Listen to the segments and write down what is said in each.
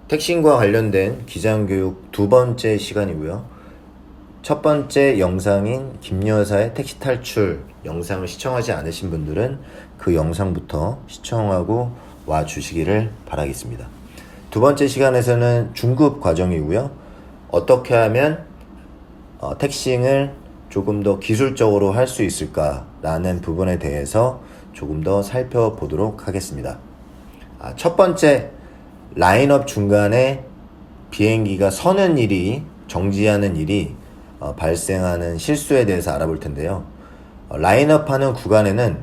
택신과 관련된 기장교육 두 번째 시간이고요. 첫 번째 영상인 김여사의 택시 탈출 영상을 시청하지 않으신 분들은 그 영상부터 시청하고 와 주시기를 바라겠습니다. 두 번째 시간에서는 중급 과정이고요. 어떻게 하면 택싱을 조금 더 기술적으로 할 수 있을까라는 부분에 대해서 조금 더 살펴보도록 하겠습니다. 첫 번째, 라인업 중간에 비행기가 서는 일이, 정지하는 일이 발생하는 실수에 대해서 알아볼 텐데요. 라인업 하는 구간에는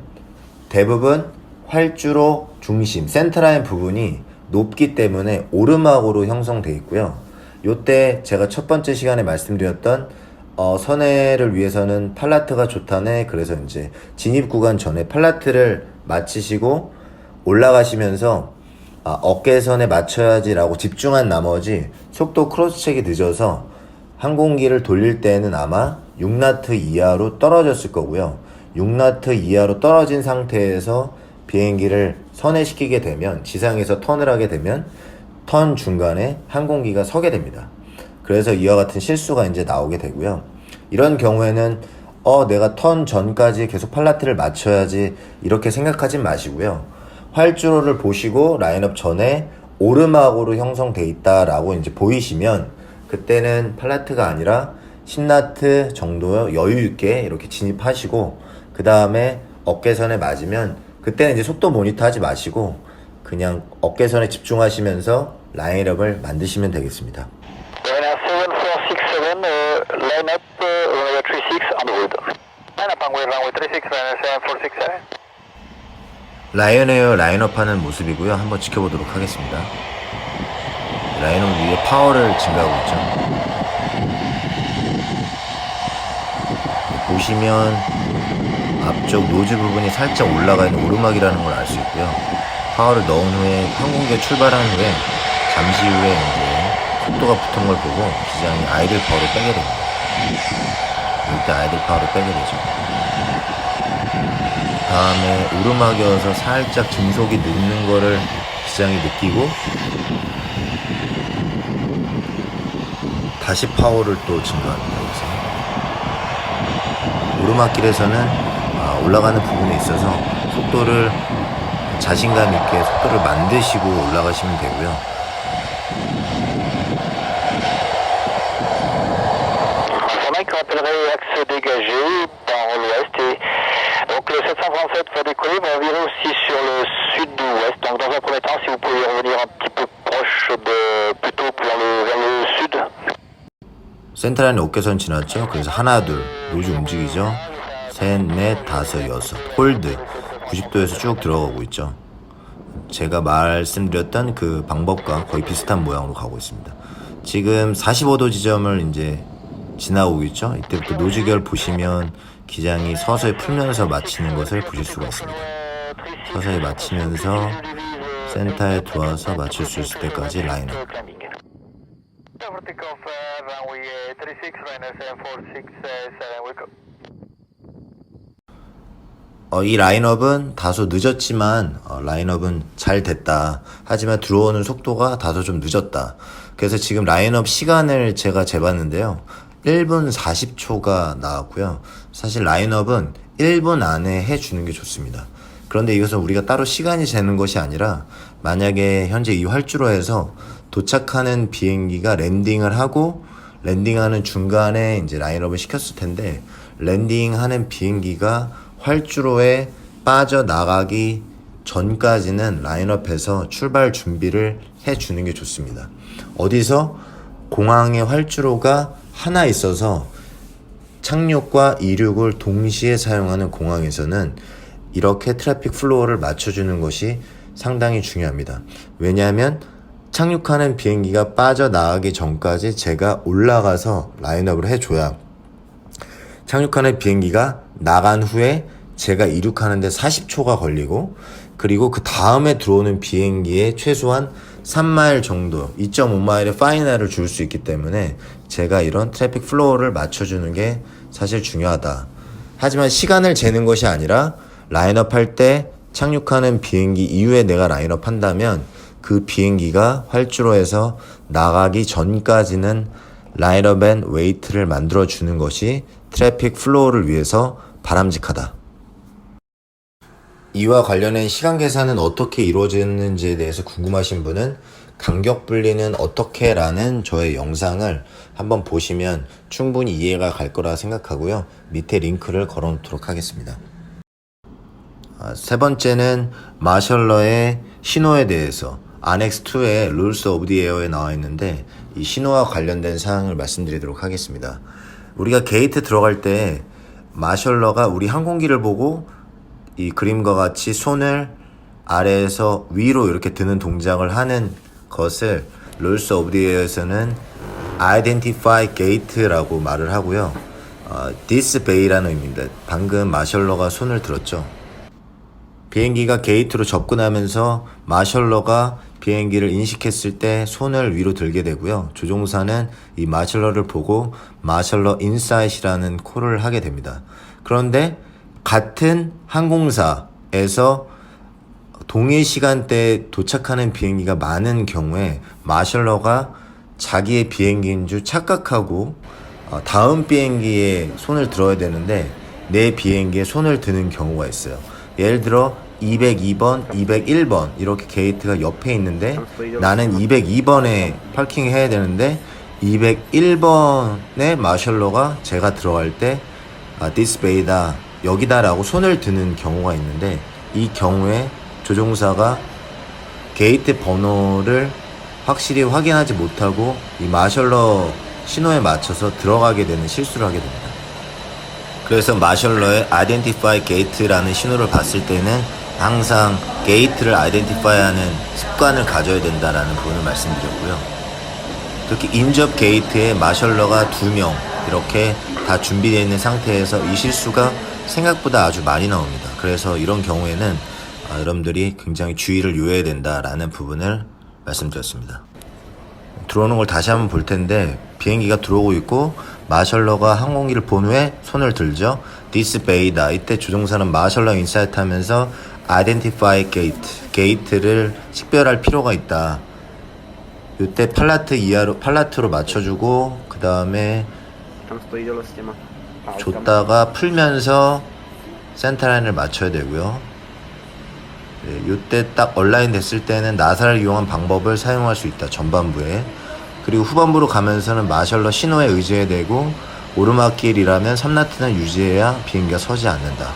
대부분 활주로 중심, 센터라인 부분이 높기 때문에 오르막으로 형성되어 있고요. 요때 제가 첫 번째 시간에 말씀드렸던 선회를 위해서는 팔라트가 좋다네. 그래서 이제 진입 구간 전에 팔라트를 마치시고 올라가시면서 어깨선에 맞춰야지라고 집중한 나머지 속도 크로스체크이 늦어서 항공기를 돌릴 때는 아마 6나트 이하로 떨어졌을 거고요. 6나트 이하로 떨어진 상태에서 비행기를 선회시키게 되면, 지상에서 턴을 하게 되면 턴 중간에 항공기가 서게 됩니다. 그래서 이와 같은 실수가 이제 나오게 되고요. 이런 경우에는 내가 턴 전까지 계속 팔라트를 맞춰야지 이렇게 생각하진 마시고요. 활주로를 보시고 라인업 전에 오르막으로 형성돼 있다라고 이제 보이시면 그때는 팔라트가 아니라 10나트 정도 여유 있게 이렇게 진입하시고, 그 다음에 어깨선에 맞으면 그때는 이제 속도 모니터 하지 마시고 그냥 어깨선에 집중하시면서 라인업을 만드시면 되겠습니다. Line up, runway 36 on the road. Line up on runway 36, runway 7467. 라이언에어 라인업하는 모습이고요. 한번 지켜보도록 하겠습니다. 라인업 위에 파워를 증가하고 있죠. 보시면 앞쪽 노즈 부분이 살짝 올라가 있는 오르막이라는 걸 알 수 있고요. 파워를 넣은 후에 항공기가 출발한 후에 잠시 후에 이제 속도가 붙은 걸 보고 기장이 아이들 파워를 빼게 됩니다. 이때 아이들 파워를 빼게 되죠. 다음에 오르막이어서 살짝 증속이 늦는 거를 기장이 느끼고 다시 파워를 또 증가합니다. 그래서 오르막길에서는 올라가는 부분에 있어서 속도를 자신감 있게 속도를 만드시고 올라가시면 되고요. Axe dégagé par l'ouest et donc le 737 va décoller, va virer aussi sur le sud-ouest. Donc dans un premier temps, si vous pouvez revenir un petit peu proche de, plutôt vers le sud. 센터라인 어깨선 지났죠. 그래서 하나, 둘, 노즈 움직이죠. 셋, 넷, 다섯, 여섯, 홀드 90도에서 쭉 들어가고 있죠. 제가 말씀드렸던 그 방법과 거의 비슷한 모양으로 가고 있습니다. 지금 45도 지점을 이제 지나오고 있죠. 이때부터 노즈결 보시면 기장이 서서히 풀면서 마치는 것을 보실 수가 있습니다. 서서히 마치면서 센터에 들어와서 맞출 수 있을 때까지 라인업. 이 라인업은 다소 늦었지만 라인업은 잘 됐다. 하지만 들어오는 속도가 다소 좀 늦었다. 그래서 지금 라인업 시간을 제가 재봤는데요. 1분 40초가 나왔고요. 사실 라인업은 1분 안에 해주는 게 좋습니다. 그런데 이것은 우리가 따로 시간이 재는 것이 아니라 만약에 현재 이 활주로에서 도착하는 비행기가 랜딩을 하고 랜딩하는 중간에 이제 라인업을 시켰을 텐데 랜딩하는 비행기가 활주로에 빠져나가기 전까지는 라인업에서 출발 준비를 해주는 게 좋습니다. 어디서? 공항의 활주로가 하나 있어서 착륙과 이륙을 동시에 사용하는 공항에서는 이렇게 트래픽 플로우를 맞춰주는 것이 상당히 중요합니다. 왜냐하면 착륙하는 비행기가 빠져나가기 전까지 제가 올라가서 라인업을 해줘야 착륙하는 비행기가 나간 후에 제가 이륙하는데 40초가 걸리고, 그리고 그 다음에 들어오는 비행기에 최소한 3마일 정도, 2.5마일의 파이널을 줄 수 있기 때문에 제가 이런 트래픽 플로우를 맞춰주는 게 사실 중요하다. 하지만 시간을 재는 것이 아니라 라인업 할 때 착륙하는 비행기 이후에 내가 라인업 한다면 그 비행기가 활주로에서 나가기 전까지는 라인업 앤 웨이트를 만들어주는 것이 트래픽 플로우를 위해서 바람직하다. 이와 관련된 시간 계산은 어떻게 이루어지는지에 대해서 궁금하신 분은 간격 분리는 어떻게 라는 저의 영상을 한번 보시면 충분히 이해가 갈 거라 생각하고요. 밑에 링크를 걸어 놓도록 하겠습니다. 세 번째는 마셜러의 신호에 대해서 Annex 2의 Rules of the Air에 나와 있는데 이 신호와 관련된 사항을 말씀드리도록 하겠습니다. 우리가 게이트 들어갈 때 마셜러가 우리 항공기를 보고 이 그림과 같이 손을 아래에서 위로 이렇게 드는 동작을 하는 것을 Rules of the Air에서는 Identify Gate라고 말을 하고요. Disobey라는 의미입니다. 방금 마셜러가 손을 들었죠. 비행기가 게이트로 접근하면서 마셜러가 비행기를 인식했을 때 손을 위로 들게 되고요. 조종사는 이 마셜러를 보고 마셜러 인사이트라는 콜을 하게 됩니다. 그런데 같은 항공사에서 동일 시간대에 도착하는 비행기가 많은 경우에 마셜러가 자기의 비행기인 줄 착각하고 다음 비행기에 손을 들어야 되는데 내 비행기에 손을 드는 경우가 있어요. 예를 들어 202번, 201번 이렇게 게이트가 옆에 있는데 나는 202번에 파킹해야 되는데 201번에 마셜러가 제가 들어갈 때 This bay다 여기다 라고 손을 드는 경우가 있는데 이 경우에 조종사가 게이트 번호를 확실히 확인하지 못하고 이 마셜러 신호에 맞춰서 들어가게 되는 실수를 하게 됩니다. 그래서 마셜러의 Identify Gate라는 신호를 봤을 때는 항상 게이트를 아이덴티파이하는 습관을 가져야 된다라는 부분을 말씀드렸고요. 특히 인접 게이트에 마셜러가 2명 이렇게 다 준비되어 있는 상태에서 이 실수가 생각보다 아주 많이 나옵니다. 그래서 이런 경우에는 여러분들이 굉장히 주의를 요해야 된다라는 부분을 말씀드렸습니다. 들어오는 걸 다시 한번 볼 텐데 비행기가 들어오고 있고 마셜러가 항공기를 본 후에 손을 들죠. 디스베이다. 이때 조종사는 마셜러 인사이트 하면서 아이덴티파이 게이트를 식별할 필요가 있다. 이때 팔라트로 맞춰주고 그 다음에 줬다가 풀면서 센터라인을 맞춰야 되고요. 이때 딱 얼라인 됐을 때는 나사를 이용한 방법을 사용할 수 있다. 전반부에. 그리고 후반부로 가면서는 마셜러 신호에 의지해야 되고 오르막길이라면 3나트는 유지해야 비행기가 서지 않는다.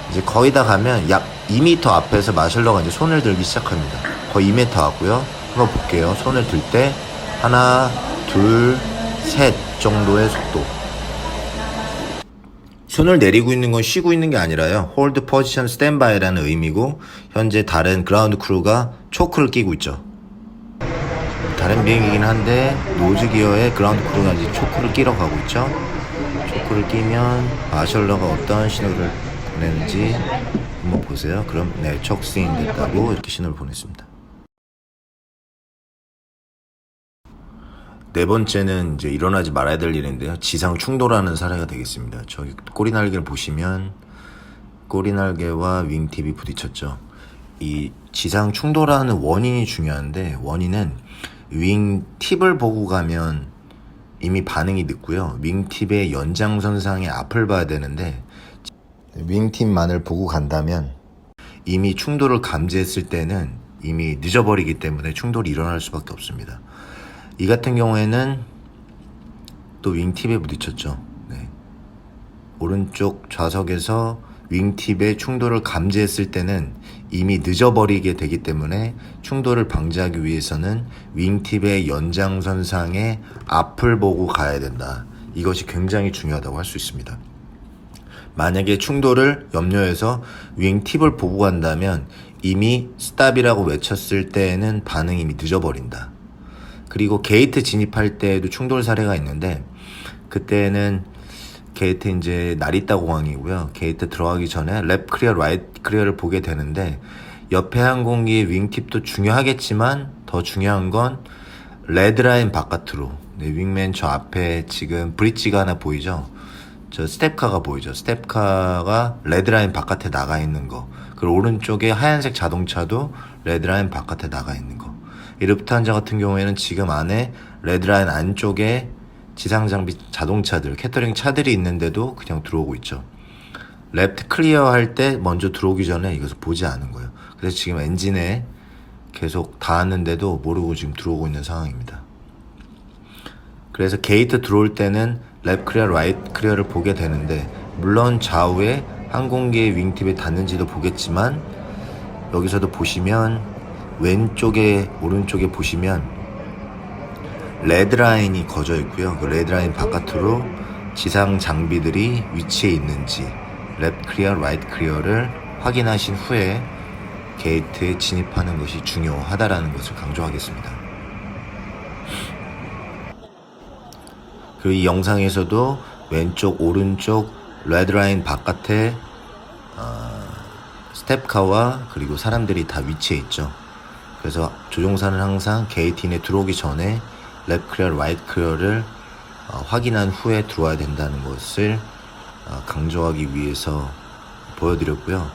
이제 거의 다 가면 약 2m 앞에서 마셜러가 이제 손을 들기 시작합니다. 거의 2m 왔고요. 한번 볼게요. 손을 들 때 하나, 둘, 셋 정도의 속도. 손을 내리고 있는 건 쉬고 있는 게 아니라요. 홀드 포지션 스탠바이라는 의미고 현재 다른 그라운드 크루가 초크를 끼고 있죠. 다른 비행기긴 한데 노즈 기어에 그라운드 크루가 이제 초크를 끼러 가고 있죠. 초크를 끼면 마셜러가 어떤 신호를 보내는지 한번 보세요. 그럼 네, 척스인 됐다고 이렇게 신호를 보냈습니다. 네 번째는 이제 일어나지 말아야 될 일인데요. 지상 충돌하는 사례가 되겠습니다. 저기 꼬리날개를 보시면 꼬리날개와 윙팁이 부딪혔죠. 이 지상 충돌하는 원인이 중요한데 원인은 윙팁을 보고 가면 이미 반응이 늦고요. 윙팁의 연장선상의 앞을 봐야 되는데 윙팁만을 보고 간다면 이미 충돌을 감지했을 때는 이미 늦어버리기 때문에 충돌이 일어날 수밖에 없습니다. 이 같은 경우에는 또 윙팁에 부딪혔죠. 네. 오른쪽 좌석에서 윙팁의 충돌을 감지했을 때는 이미 늦어버리게 되기 때문에 충돌을 방지하기 위해서는 윙팁의 연장선상의 앞을 보고 가야 된다. 이것이 굉장히 중요하다고 할 수 있습니다. 만약에 충돌을 염려해서 윙팁을 보고 간다면 이미 스탑이라고 외쳤을 때에는 반응이 이미 늦어버린다. 그리고 게이트 진입할 때에도 충돌 사례가 있는데 그때는 게이트 이제 나리타 공항이고요. 게이트 들어가기 전에 랩 클리어, 라이트 클리어를 보게 되는데 옆에 항공기의 윙팁도 중요하겠지만 더 중요한 건 레드라인 바깥으로 네, 윙맨 저 앞에 지금 브릿지가 하나 보이죠? 저 스텝카가 보이죠? 스텝카가 레드라인 바깥에 나가 있는 거 그리고 오른쪽에 하얀색 자동차도 레드라인 바깥에 나가 있는 거 이 루프트한자 같은 경우에는 지금 안에 레드라인 안쪽에 지상장비 자동차들, 캐터링 차들이 있는데도 그냥 들어오고 있죠. 레프트 클리어 할 때 먼저 들어오기 전에 이것을 보지 않은 거예요. 그래서 지금 엔진에 계속 닿았는데도 모르고 지금 들어오고 있는 상황입니다. 그래서 게이트 들어올 때는 랩 클리어, 라이트 클리어를 보게 되는데, 물론 좌우에 항공기의 윙팁에 닿는지도 보겠지만, 여기서도 보시면 왼쪽에 오른쪽에 보시면 레드라인이 거져 있고요. 그 레드라인 바깥으로 지상 장비들이 위치해 있는지 랩 클리어, 라이트 클리어를 확인하신 후에 게이트에 진입하는 것이 중요하다라는 것을 강조하겠습니다. 그리고 이 영상에서도 왼쪽, 오른쪽 레드라인 바깥에 스텝카와 그리고 사람들이 다 위치해 있죠. 그래서 조종사는 항상 게이트인에 들어오기 전에 랩 클리어, 라이트 클리어를 확인한 후에 들어와야 된다는 것을 강조하기 위해서 보여드렸고요.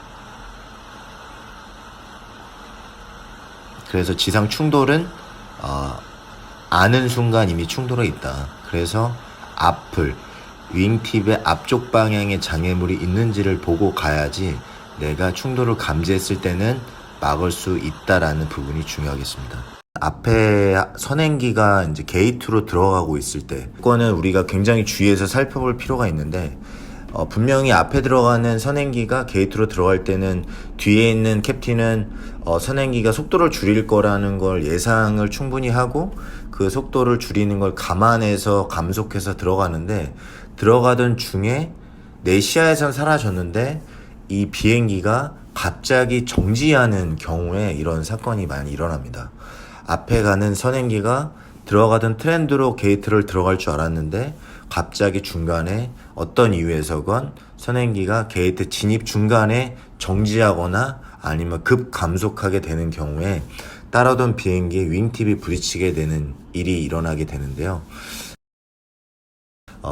그래서 지상 충돌은 아는 순간 이미 충돌해 있다. 그래서 앞을 윙팁의 앞쪽 방향에 장애물이 있는지를 보고 가야지 내가 충돌을 감지했을 때는 막을 수 있다라는 부분이 중요하겠습니다. 앞에 선행기가 이제 게이트로 들어가고 있을 때 그거는 우리가 굉장히 주의해서 살펴볼 필요가 있는데, 분명히 앞에 들어가는 선행기가 게이트로 들어갈 때는 뒤에 있는 캡틴은 선행기가 속도를 줄일 거라는 걸 예상을 충분히 하고 그 속도를 줄이는 걸 감안해서 감속해서 들어가는데, 들어가던 중에 내 시야에선 사라졌는데 이 비행기가 갑자기 정지하는 경우에 이런 사건이 많이 일어납니다. 앞에 가는 선행기가 들어가던 트렌드로 게이트를 들어갈 줄 알았는데 갑자기 중간에 어떤 이유에서건 선행기가 게이트 진입 중간에 정지하거나 아니면 급감속하게 되는 경우에 따라오던 비행기에 윙팁이 부딪히게 되는 일이 일어나게 되는데요.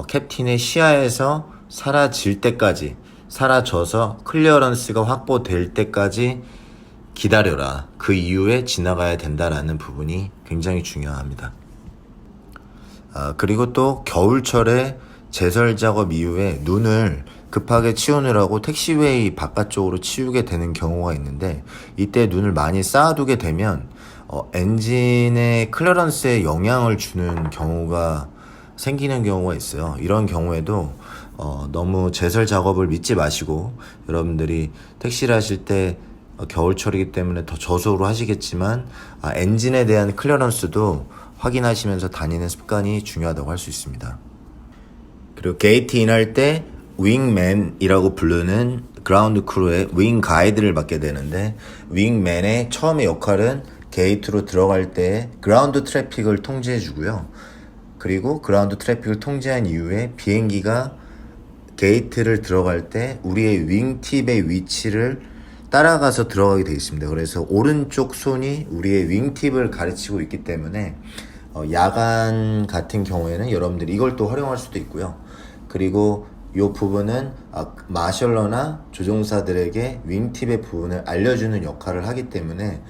캡틴의 시야에서 사라질 때까지, 사라져서 클리어런스가 확보될 때까지 기다려라. 그 이후에 지나가야 된다라는 부분이 굉장히 중요합니다. 그리고 또 겨울철에 제설 작업 이후에 눈을 급하게 치우느라고 택시웨이 바깥쪽으로 치우게 되는 경우가 있는데, 이때 눈을 많이 쌓아두게 되면 엔진의 클리어런스에 영향을 주는 경우가 생기는 경우가 있어요. 이런 경우에도 너무 제설 작업을 믿지 마시고, 여러분들이 택시를 하실 때 겨울철이기 때문에 더 저소로 하시겠지만 엔진에 대한 클리어런스도 확인하시면서 다니는 습관이 중요하다고 할 수 있습니다. 그리고 게이트 인할 때 윙맨이라고 부르는 그라운드 크루의 윙 가이드를 맡게 되는데, 윙맨의 처음의 역할은 게이트로 들어갈 때 그라운드 트래픽을 통제해 주고요. 그리고 그라운드 트래픽을 통제한 이후에 비행기가 게이트를 들어갈 때 우리의 윙팁의 위치를 따라가서 들어가게 되어 있습니다. 그래서 오른쪽 손이 우리의 윙팁을 가르치고 있기 때문에 야간 같은 경우에는 여러분들이 이걸 또 활용할 수도 있고요. 그리고 이 부분은 마셜러나 조종사들에게 윙팁의 부분을 알려주는 역할을 하기 때문에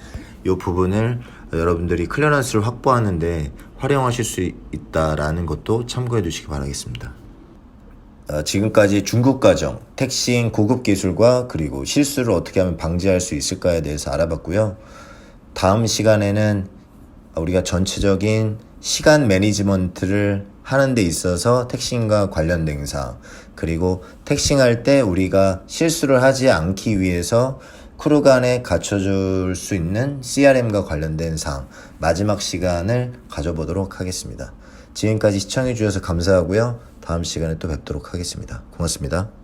이 부분을 여러분들이 클리어런스를 확보하는데 활용하실 수 있다라는 것도 참고해 주시기 바라겠습니다. 지금까지 중급 과정, 택시인 고급 기술과 그리고 실수를 어떻게 하면 방지할 수 있을까에 대해서 알아봤고요. 다음 시간에는 우리가 전체적인 시간 매니지먼트를 하는 데 있어서 택싱과 관련된 사항, 그리고 택싱할 때 우리가 실수를 하지 않기 위해서 크루 간에 갖춰줄 수 있는 CRM과 관련된 사항, 마지막 시간을 가져보도록 하겠습니다. 지금까지 시청해 주셔서 감사하고요. 다음 시간에 또 뵙도록 하겠습니다. 고맙습니다.